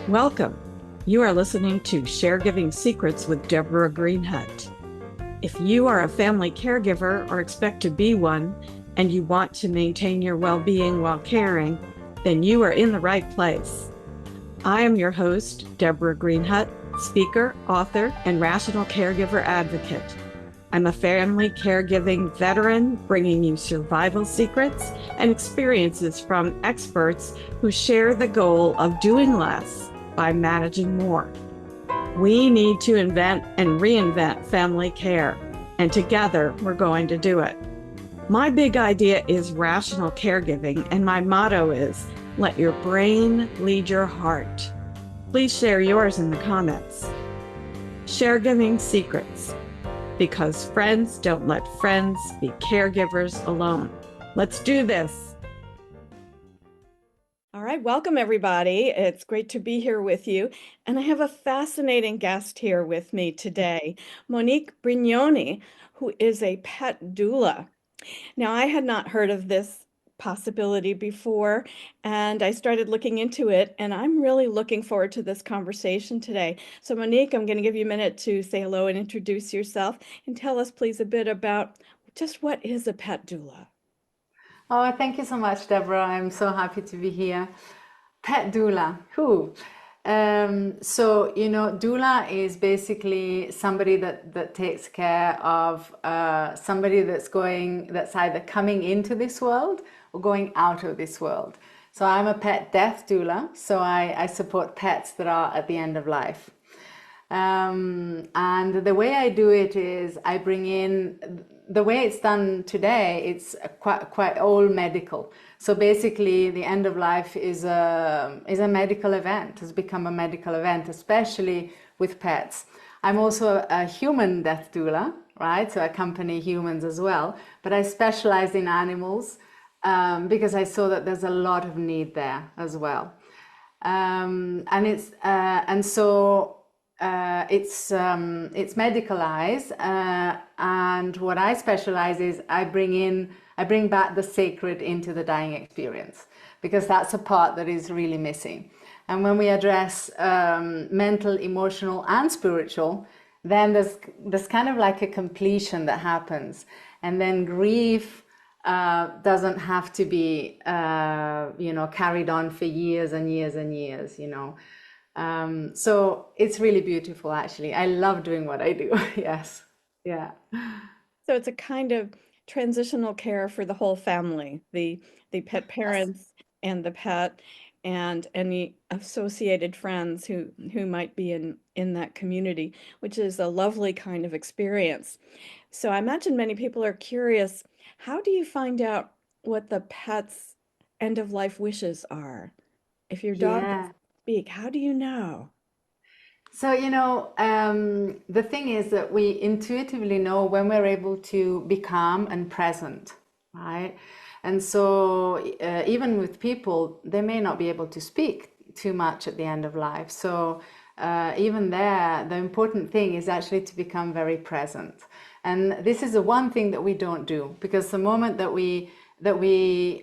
Welcome. You are listening to Sharegiving Secrets with Deborah Greenhut. If you are a family caregiver or expect to be one, and you want to maintain your well-being while caring, then you are in the right place. I am your host, Deborah Greenhut, speaker, author, and rational caregiver advocate. I'm a family caregiving veteran, bringing you survival secrets and experiences from experts who share the goal of doing less by managing more. We need to invent and reinvent family care, and together we're going to do it. My big idea is rational caregiving, and my motto is, let your brain lead your heart. Please share yours in the comments. Sharegiving Secrets, because friends don't let friends be caregivers alone. Let's do this. All right, welcome everybody. It's great to be here with you. And I have a fascinating guest here with me today, Monique Brignoni, who is a pet doula. Now, I had not heard of this possibility before, and I started looking into it, and I'm really looking forward to this conversation today. So Monique, I'm going to give you a minute to say hello and introduce yourself, and tell us please a bit about just what is a pet doula? Oh, thank you so much, Deborah. I'm so happy to be here. Pet doula, who? Doula is basically somebody that takes care of somebody that's either coming into this world or going out of this world. So I'm a pet death doula, so I support pets that are at the end of life. And the way I do it is I bring in, the way it's done today, it's quite all medical. So basically the end of life is a medical event, has become a medical event, especially with pets. I'm also a human death doula, right? So I accompany humans as well, but I specialize in animals because I saw that there's a lot of need there as well. It's medicalized, and what I specialize is I bring back the sacred into the dying experience, because that's a part that is really missing. And when we address mental, emotional, and spiritual, then there's kind of like a completion that happens, and then grief doesn't have to be carried on for years and years and years. So it's really beautiful, actually. I love doing what I do. Yes. Yeah. So it's a kind of transitional care for the whole family, the pet parents and the pet and any associated friends who might be in that community, which is a lovely kind of experience. So I imagine many people are curious, how do you find out what the pet's end of life wishes are? If your dog Yeah. doesn't speak, how do you know? So, the thing is that we intuitively know when we're able to be calm and present, right? And so, even with people, they may not be able to speak too much at the end of life. So, even there, the important thing is actually to become very present. And this is the one thing that we don't do, because the moment that we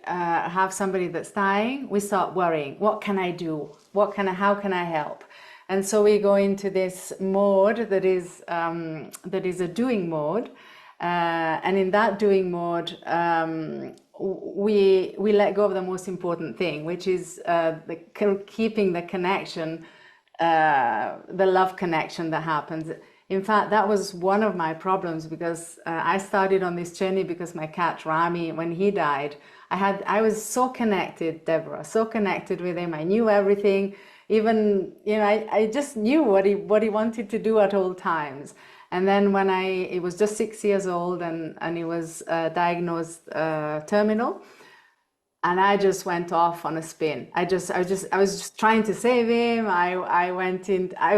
have somebody that's dying, we start worrying. What can I do? How can I help? And so we go into this mode that is a doing mode, and in that doing mode, we let go of the most important thing, which is keeping the connection, the love connection that happens. In fact, that was one of my problems, because I started on this journey because my cat Rami, when he died, I was so connected, Deborah, so connected with him. I knew everything. Even, I just knew what he wanted to do at all times. And then when he was just 6 years old and he was diagnosed terminal, and I just went off on a spin. I was just trying to save him. I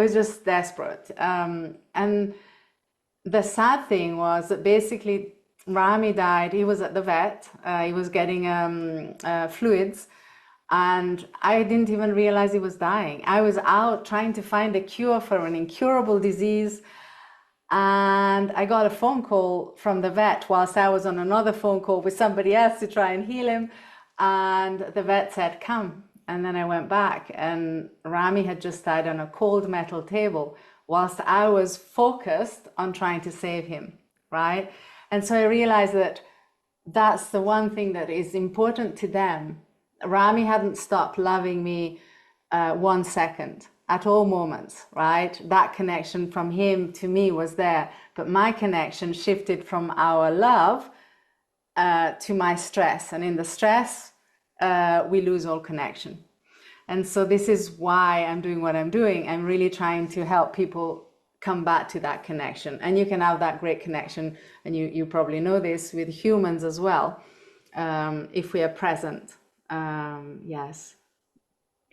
was just desperate. And the sad thing was that basically Rami died. He was at the vet. He was getting fluids. And I didn't even realize he was dying. I was out trying to find a cure for an incurable disease. And I got a phone call from the vet whilst I was on another phone call with somebody else to try and heal him. And the vet said, come. and then I went back, and Rami had just died on a cold metal table whilst I was focused on trying to save him, right? And so I realized that that's the one thing that is important to them. Rami hadn't stopped loving me 1 second at all moments, right? That connection from him to me was there, but my connection shifted from our love to my stress, and in the stress, we lose all connection. And so this is why I'm doing what I'm doing. I'm really trying to help people come back to that connection. And you can have that great connection, and you probably know this, with humans as well, if we are present. Yes.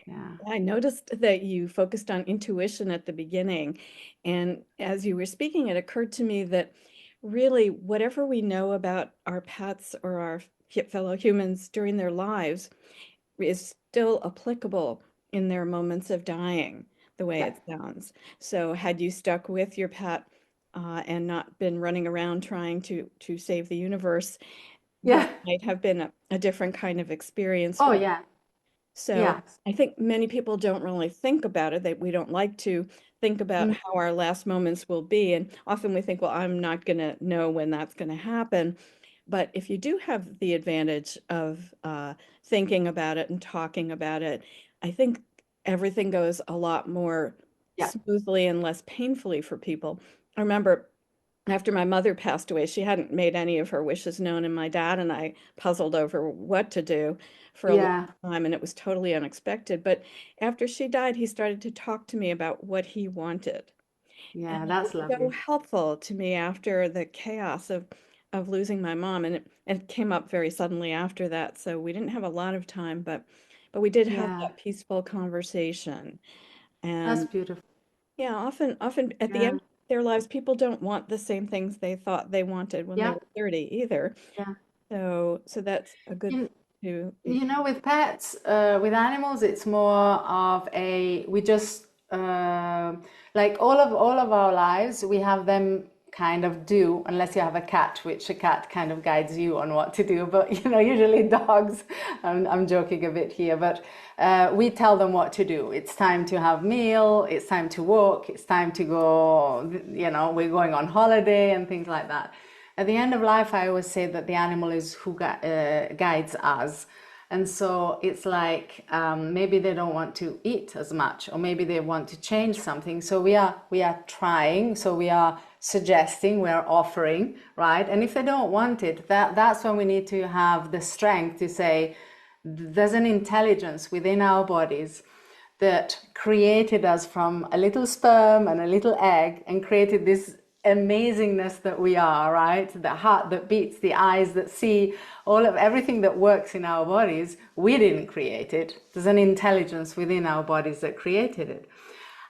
Yeah. I noticed that you focused on intuition at the beginning. And as you were speaking, it occurred to me that really whatever we know about our pets or our fellow humans during their lives is still applicable in their moments of dying, the way it sounds. So had you stuck with your pet and not been running around trying to save the universe, that might have been a different kind of experience. Oh, yeah. So I think many people don't really think about it, that we don't like to think about how our last moments will be. And often we think, well, I'm not going to know when that's going to happen. But if you do have the advantage of thinking about it and talking about it, I think everything goes a lot more smoothly and less painfully for people. I remember after my mother passed away, she hadn't made any of her wishes known, and my dad and I puzzled over what to do for a long time, and it was totally unexpected. But after she died, he started to talk to me about what he wanted. Yeah, And that's it was so lovely. helpful to me after the chaos of losing my mom, and it came up very suddenly after that. So we didn't have a lot of time, but we did have Yeah, that peaceful conversation. that's And beautiful. yeah, often at the end Yeah, of their lives, people don't want the same things they thought they wanted when they yeah, were 30 either. yeah. So that's a good You, thing to be. you know, with pets, with animals, it's more of a we just like all of our lives, we have them kind of do, unless you have a cat, which a cat kind of guides you on what to do. But you know, usually dogs, I'm joking a bit here, but we tell them what to do. It's time to have meal, it's time to walk, it's time to go, you know, we're going on holiday and things like that. At the end of life, I always say that the animal is who guides us. And so it's like maybe they don't want to eat as much, or maybe they want to change something. So we are trying. So we are suggesting, we are offering, right? And if they don't want it, that's when we need to have the strength to say, there's an intelligence within our bodies that created us from a little sperm and a little egg and created this amazingness that we are, right? The heart that beats, the eyes that see, all of everything that works in our bodies, we didn't create it. There's an intelligence within our bodies that created it.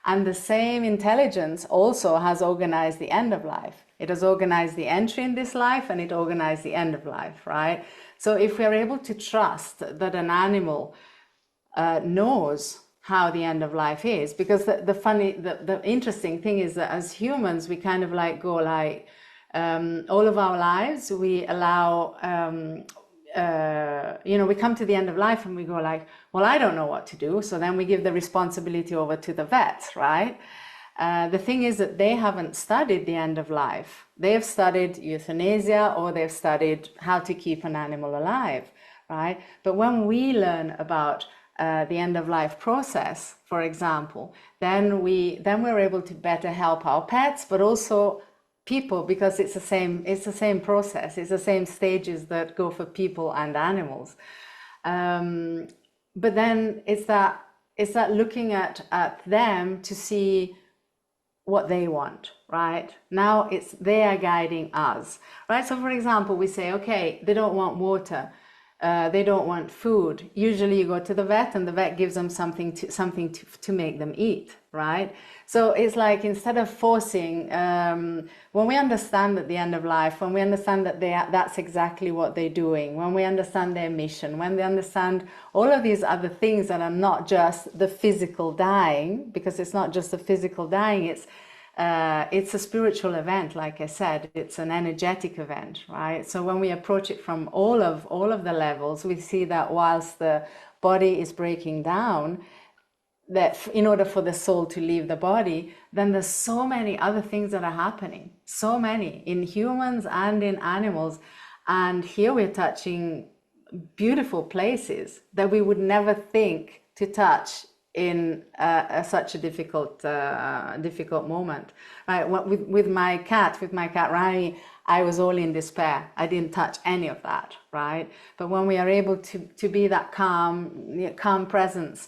And the same intelligence also has organized the end of life. It has organized the entry in this life, and it organized the end of life, right? So if we are able to trust that an animal knows how the end of life is, because the interesting thing is that as humans, we kind of like go like all of our lives, we allow we come to the end of life and we go like, well, I don't know what to do. So then we give the responsibility over to the vets, right? The thing is that they haven't studied the end of life. They've studied euthanasia, or they've studied how to keep an animal alive, right? But when we learn about the end of life process, for example, then we're able to better help our pets, but also people, because it's the same process, it's the same stages that go for people and animals. But then it's that looking at them to see what they want, right? Now they are guiding us, right? So for example, we say, okay, they don't want water. They don't want food. Usually you go to the vet and the vet gives them something to make them eat, right? So it's like, instead of forcing, when we understand at the end of life, when we understand that that's exactly what they're doing, when we understand their mission, when they understand all of these other things that are not just the physical dying, because it's not just the physical dying, it's a spiritual event, like I said, it's an energetic event, right? So when we approach it from all of the levels, we see that whilst the body is breaking down, that in order for the soul to leave the body, then there's so many other things that are happening, so many in humans and in animals. And here we're touching beautiful places that we would never think to touch in such a difficult moment, right? With my cat Rani, I was all in despair. I didn't touch any of that, right? But when we are able to be that calm presence,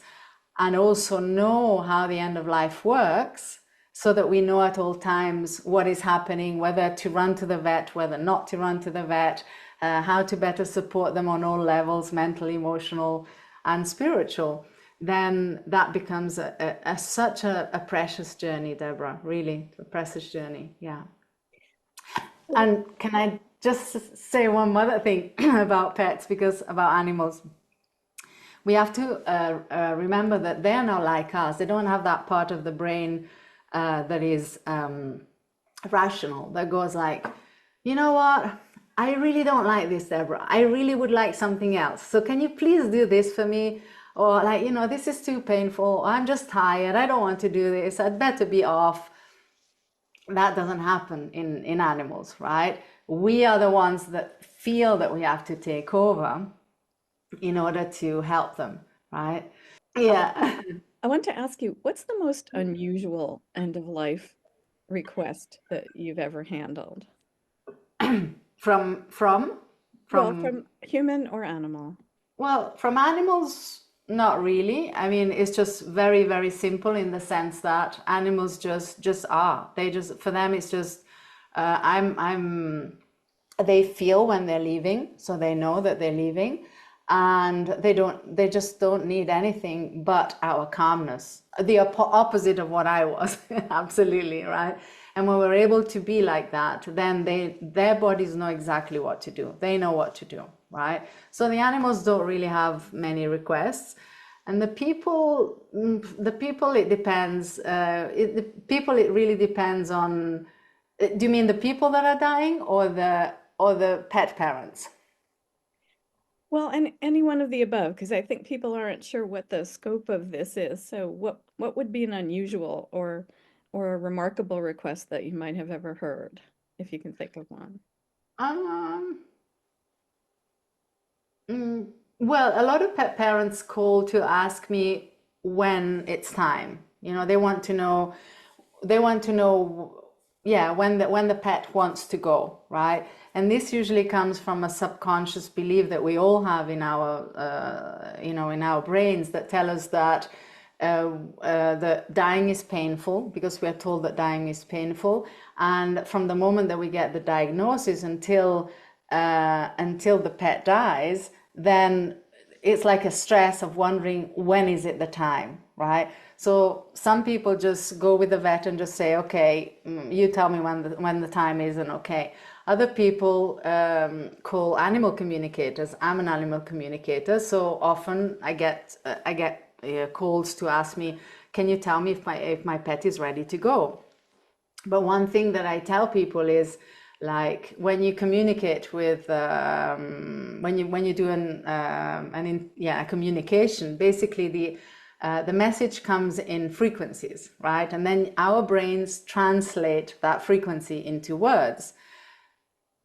and also know how the end of life works, so that we know at all times what is happening, whether to run to the vet, whether not to run to the vet, how to better support them on all levels, mental, emotional, and spiritual, then that becomes such a precious journey, Deborah, really a precious journey, yeah. And can I just say one other thing about pets, because about animals, we have to remember that they're not like us. They don't have that part of the brain that is rational, that goes like, you know what, I really don't like this, Deborah. I really would like something else. So can you please do this for me? Or like, you know, this is too painful. I'm just tired. I don't want to do this. I'd better be off. That doesn't happen in animals, right? We are the ones that feel that we have to take over in order to help them, right? Yeah. I want to ask you, what's the most unusual end of life request that you've ever handled? From Well, from human or animal? well, from animals, not really. I mean, it's just very, very simple in the sense that animals just are. They just, for them, it's just they feel when they're leaving, so they know that they're leaving, and they just don't need anything but our calmness, the opposite of what I was. Absolutely, right? And when we're able to be like that, then their bodies know exactly what to do. They know what to do, right? So the animals don't really have many requests. And the people, it depends. It really depends on. Do you mean the people that are dying, or the pet parents? Well, and any one of the above, because I think people aren't sure what the scope of this is. So what would be an unusual or a remarkable request that you might have ever heard, if you can think of one? Um, well, a lot of pet parents call to ask me when it's time. You know, they want to know, yeah, when the pet wants to go, right? And this usually comes from a subconscious belief that we all have in our, in our brains, that tell us that that dying is painful, because we are told that dying is painful. And from the moment that we get the diagnosis until the pet dies, then it's like a stress of wondering, when is it the time, right? So some people just go with the vet and just say, okay, you tell me when the time is, and okay. Other people call animal communicators. I'm an animal communicator, so often I get calls to ask me, can you tell me if my pet is ready to go? But one thing that I tell people is, like, when you communicate with when you do a communication, basically the message comes in frequencies, right? And then our brains translate that frequency into words,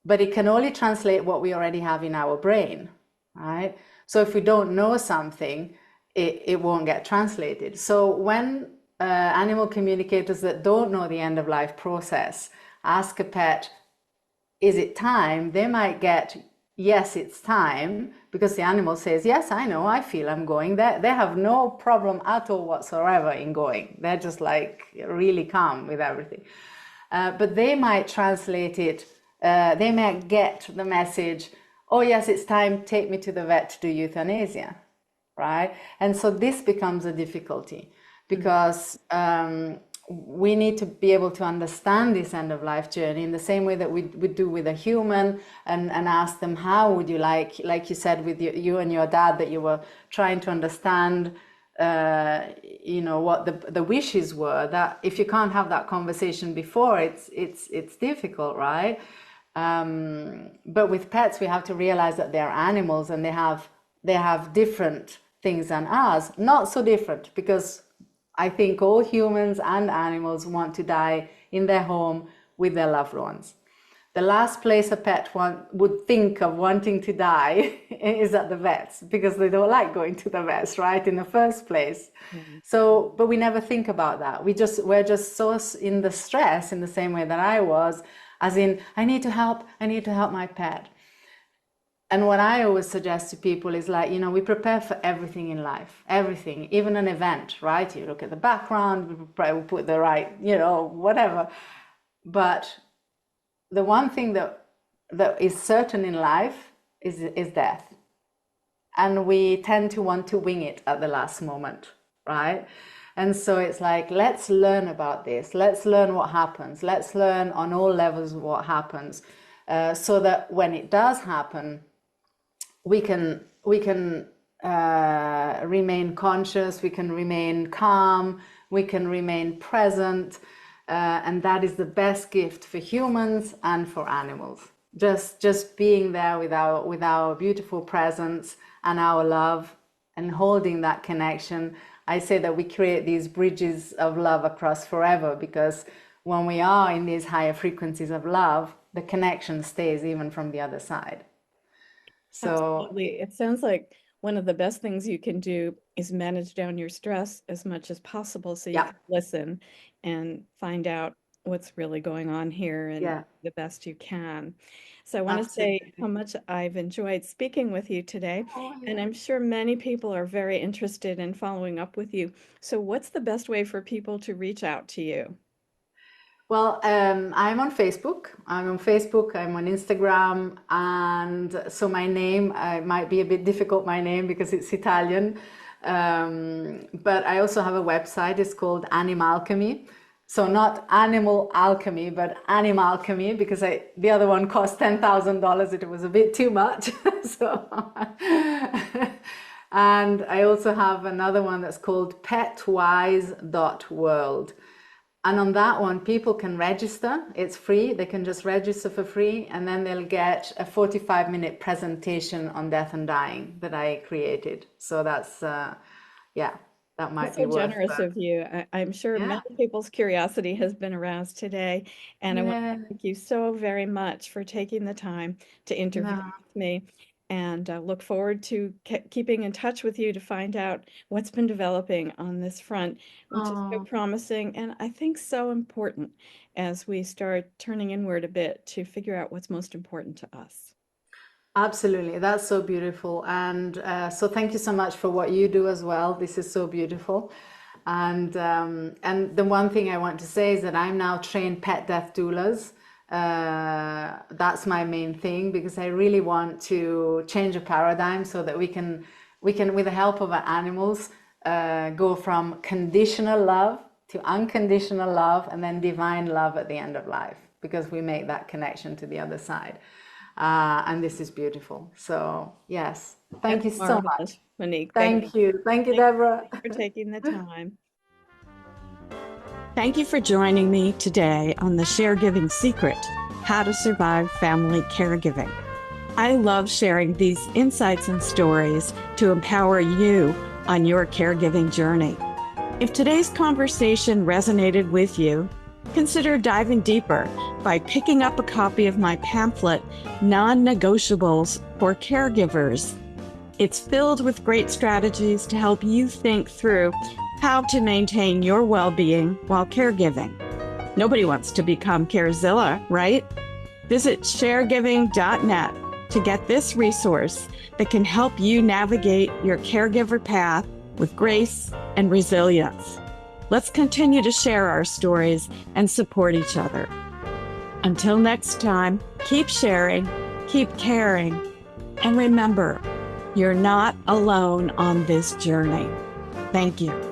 but it can only translate what we already have in our brain, right? So if we don't know something, it won't get translated. So when animal communicators that don't know the end of life process ask a pet, is it time? They might get, yes, it's time, because the animal says, yes, I know, I feel I'm going. They have no problem at all whatsoever in going. They're just like really calm with everything. But they might translate it, they might get the message, oh yes, it's time, take me to the vet to do euthanasia, right? And so this becomes a difficulty, because we need to be able to understand this end of life journey in the same way that we do with a human, and ask them, how would you like you said with you and your dad, that you were trying to understand what the wishes were, that if you can't have that conversation before, it's difficult, right? But with pets, we have to realize that they're animals, and they have different things than ours. Not so different, because I think all humans and animals want to die in their home with their loved ones. The last place a pet would think of wanting to die is at the vets, because they don't like going to the vets, right, in the first place. Mm-hmm. So, but we never think about that. We're just so in the stress, in the same way that I was, as in, I need to help my pet. And what I always suggest to people is, like, we prepare for everything in life, everything, even an event, right? You look at the background, we put the right, whatever. But the one thing that is certain in life is death. And we tend to want to wing it at the last moment, right? And so it's like, let's learn about this. Let's learn what happens. Let's learn on all levels what happens, so that when it does happen, we can remain conscious, we can remain calm, we can remain present. And that is the best gift for humans and for animals. Just being there with our beautiful presence and our love, and holding that connection. I say that we create these bridges of love across forever, because when we are in these higher frequencies of love, the connection stays even from the other side. So absolutely. It sounds like one of the best things you can do is manage down your stress as much as possible, so you can listen and find out what's really going on here, and the best you can. So I want to say how much I've enjoyed speaking with you today. And I'm sure many people are very interested in following up with you. So what's the best way for people to reach out to you? Well, I'm on Facebook. I'm on Instagram. And so my name, might be a bit difficult, my name, because it's Italian. But I also have a website. It's called Animalchemy. So not Animal Alchemy, but Animalchemy, because the other one cost $10,000. It was a bit too much. And I also have another one that's called petwise.world. And on that one, people can register. It's free. They can just register for free, and then they'll get a 45-minute presentation on death and dying that I created. So that's, that might be so generous of you. I'm sure many people's curiosity has been aroused today. And I want to thank you so very much for taking the time to interview with me. And look forward to keeping in touch with you to find out what's been developing on this front, which is so promising, and I think so important as we start turning inward a bit to figure out what's most important to us. Absolutely. That's so beautiful. And so thank you so much for what you do as well. This is so beautiful. And the one thing I want to say is that I'm now trained pet death doulas. That's my main thing, because I really want to change a paradigm so that we can, with the help of our animals, go from conditional love to unconditional love, and then divine love at the end of life, because we make that connection to the other side. And this is beautiful. So yes, thank you so much, Monique. Thank you, Deborah, for taking the time. Thank you for joining me today on the Sharegiving Secret: How to Survive Family Caregiving. I love sharing these insights and stories to empower you on your caregiving journey. If today's conversation resonated with you, consider diving deeper by picking up a copy of my pamphlet, Non-Negotiables for Caregivers. It's filled with great strategies to help you think through how to maintain your well-being while caregiving. Nobody wants to become Carezilla, right? Visit sharegiving.net to get this resource that can help you navigate your caregiver path with grace and resilience. Let's continue to share our stories and support each other. Until next time, keep sharing, keep caring, and remember, you're not alone on this journey. Thank you.